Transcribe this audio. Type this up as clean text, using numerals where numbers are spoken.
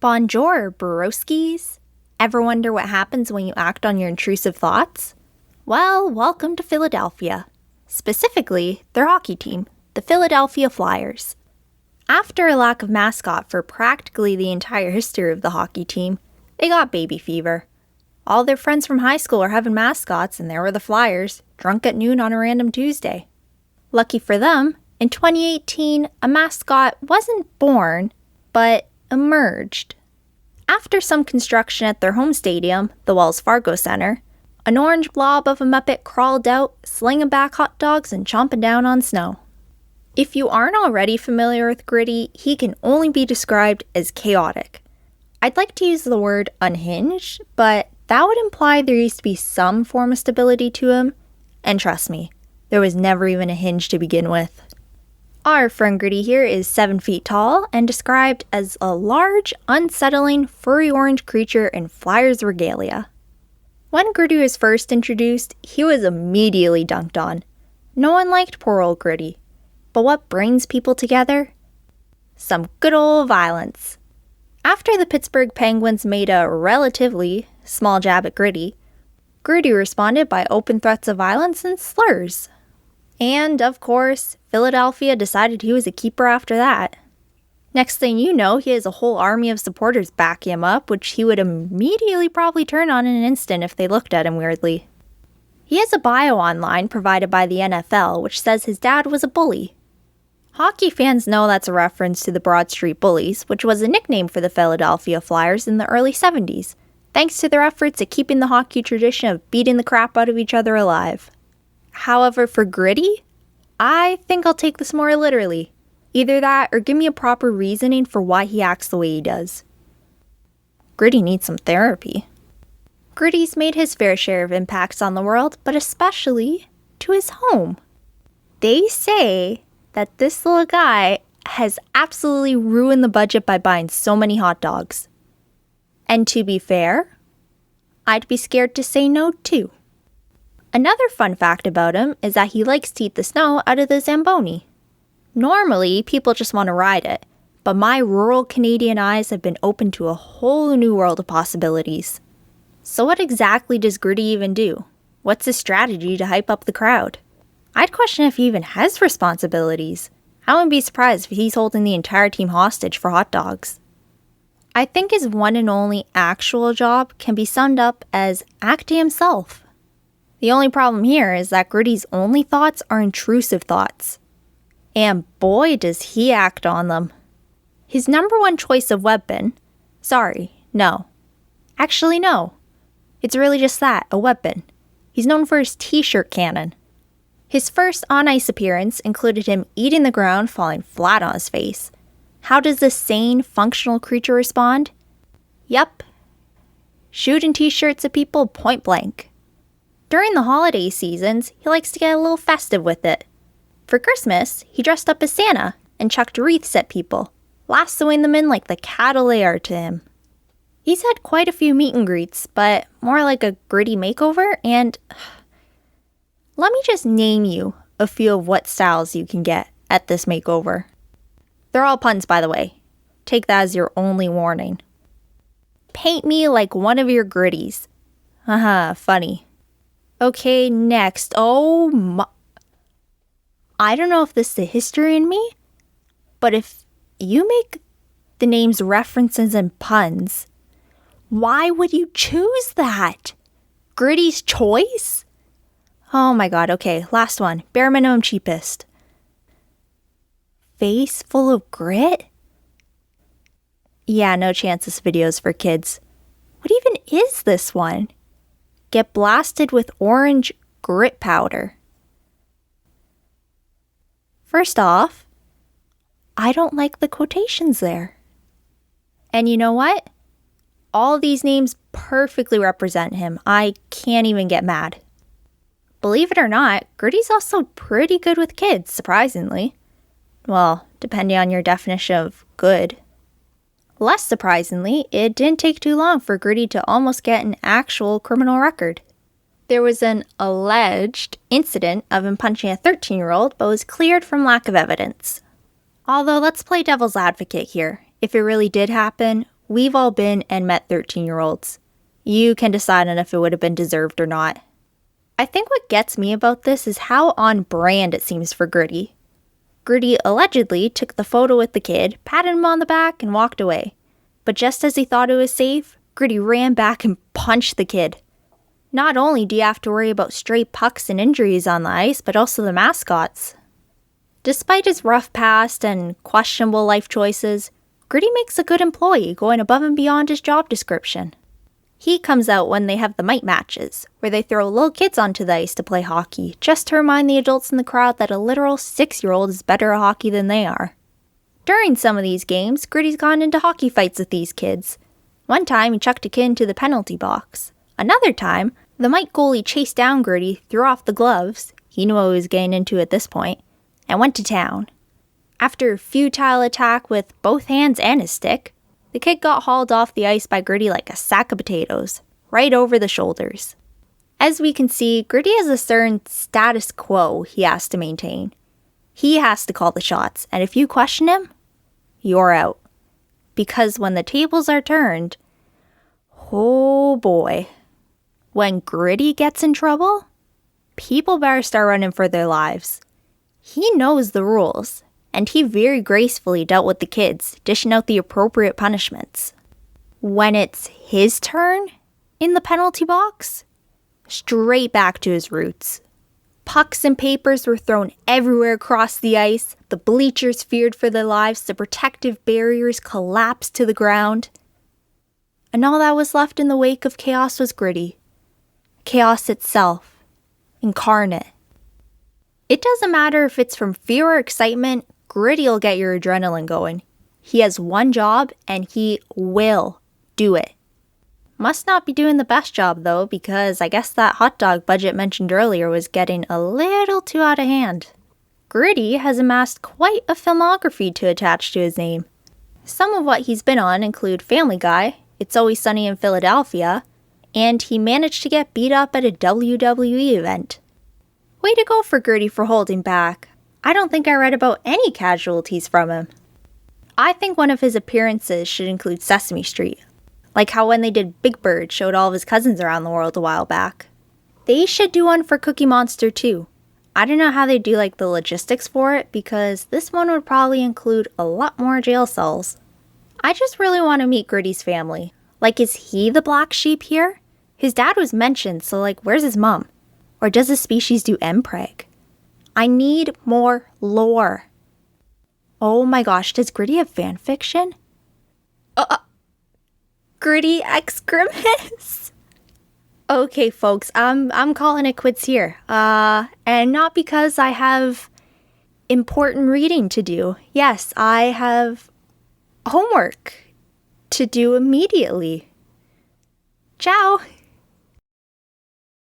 Bonjour, broskies! Ever wonder what happens when you act on your intrusive thoughts? Well, welcome to Philadelphia. Specifically, their hockey team, the Philadelphia Flyers. After a lack of mascot for practically the entire history of the hockey team, they got baby fever. All their friends from high school are having mascots, and there were the Flyers, drunk at noon on a random Tuesday. Lucky for them, in 2018, a mascot wasn't born, but emerged. After some construction at their home stadium, the Wells Fargo Center, an orange blob of a Muppet crawled out, slinging back hot dogs and chomping down on snow. If you aren't already familiar with Gritty, he can only be described as chaotic. I'd like to use the word unhinged, but that would imply there used to be some form of stability to him, and trust me, there was never even a hinge to begin with. Our friend Gritty here is 7 feet tall and described as a large, unsettling, furry orange creature in Flyers regalia. When Gritty was first introduced, he was immediately dunked on. No one liked poor old Gritty. But what brings people together? Some good old violence. After the Pittsburgh Penguins made a relatively small jab at Gritty, Gritty responded by open threats of violence and slurs. And, of course, Philadelphia decided he was a keeper after that. Next thing you know, he has a whole army of supporters backing him up, which he would immediately probably turn on in an instant if they looked at him weirdly. He has a bio online provided by the NFL, which says his dad was a bully. Hockey fans know that's a reference to the Broad Street Bullies, which was a nickname for the Philadelphia Flyers in the early 70s, thanks to their efforts at keeping the hockey tradition of beating the crap out of each other alive. However, for Gritty, I think I'll take this more literally. Either that or give me a proper reasoning for why he acts the way he does. Gritty needs some therapy. Gritty's made his fair share of impacts on the world, but especially to his home. They say that this little guy has absolutely ruined the budget by buying so many hot dogs. And to be fair, I'd be scared to say no too. Another fun fact about him is that he likes to eat the snow out of the Zamboni. Normally, people just want to ride it, but my rural Canadian eyes have been opened to a whole new world of possibilities. So what exactly does Gritty even do? What's his strategy to hype up the crowd? I'd question if he even has responsibilities. I wouldn't be surprised if he's holding the entire team hostage for hot dogs. I think his one and only actual job can be summed up as acting himself. The only problem here is that Gritty's only thoughts are intrusive thoughts. And boy does he act on them. His number one choice of weapon... Actually, no. It's really just that, a weapon. He's known for his t-shirt cannon. His first on-ice appearance included him eating the ground, falling flat on his face. How does this sane, functional creature respond? Yep. Shooting t-shirts at people point blank. During the holiday seasons, he likes to get a little festive with it. For Christmas, he dressed up as Santa and chucked wreaths at people, lassoing them in like the cattle they are to him. He's had quite a few meet and greets, but more like a Gritty makeover, and let me just name you a few of what styles you can get at this makeover. They're all puns, by the way. Take that as your only warning. Paint me like one of your Gritties. Haha, funny. Okay, next. I don't know if this is the history in me, but if you make the names references and puns, why would you choose that? Gritty's choice? Oh my god, okay, last one. Bare minimum cheapest. Face full of grit? Yeah, no chance this video is for kids. What even is this one? Get blasted with orange grit powder. First off, I don't like the quotations there. And you know what? All these names perfectly represent him. I can't even get mad. Believe it or not, Gritty's also pretty good with kids, surprisingly. Well, depending on your definition of good. Less surprisingly, it didn't take too long for Gritty to almost get an actual criminal record. There was an alleged incident of him punching a 13-year-old, but was cleared from lack of evidence. Although, let's play devil's advocate here. If it really did happen, We've all been and met 13-year-olds. You can decide on if it would have been deserved or not. I think what gets me about this is how on brand it seems for Gritty. Gritty allegedly took the photo with the kid, patted him on the back, and walked away. But just as he thought it was safe, Gritty ran back and punched the kid. Not only do you have to worry about stray pucks and injuries on the ice, but also the mascots. Despite his rough past and questionable life choices, Gritty makes a good employee, going above and beyond his job description. He comes out when they have the mite matches, where they throw little kids onto the ice to play hockey, just to remind the adults in the crowd that a literal 6-year-old is better at hockey than they are. During some of these games, Gritty's gone into hockey fights with these kids. One time, he chucked a kid into the penalty box. Another time, the mite goalie chased down Gritty, threw off the gloves, he knew what he was getting into at this point, and went to town. After a futile attack with both hands and his stick, the kid got hauled off the ice by Gritty like a sack of potatoes, right over the shoulders. As we can see, Gritty has a certain status quo he has to maintain. He has to call the shots, and if you question him, you're out. Because when the tables are turned, oh boy. When Gritty gets in trouble, people better start running for their lives. He knows the rules, and he very gracefully dealt with the kids, dishing out the appropriate punishments. When it's his turn in the penalty box, straight back to his roots. Pucks and papers were thrown everywhere across the ice, the bleachers feared for their lives, the protective barriers collapsed to the ground. And all that was left in the wake of chaos was Gritty. Chaos itself, incarnate. It doesn't matter if it's from fear or excitement, Gritty'll get your adrenaline going. He has one job, and he will do it. Must not be doing the best job, though, because I guess that hot dog budget mentioned earlier was getting a little too out of hand. Gritty has amassed quite a filmography to attach to his name. Some of what he's been on include Family Guy, It's Always Sunny in Philadelphia, and he managed to get beat up at a WWE event. Way to go for Gritty for holding back. I don't think I read about any casualties from him. I think one of his appearances should include Sesame Street. Like how when they did Big Bird showed all of his cousins around the world a while back. They should do one for Cookie Monster too. I don't know how they do like the logistics for it, because this one would probably include a lot more jail cells. I just really want to meet Gritty's family. Like, is he the black sheep here? His dad was mentioned, so like, where's his mom? Or does the species do MPreg? I need more lore. Oh my gosh, does Gritty have fanfiction? Gritty X Grimace? Okay, folks, I'm calling it quits here. And not because I have important reading to do. Yes, I have homework to do immediately. Ciao!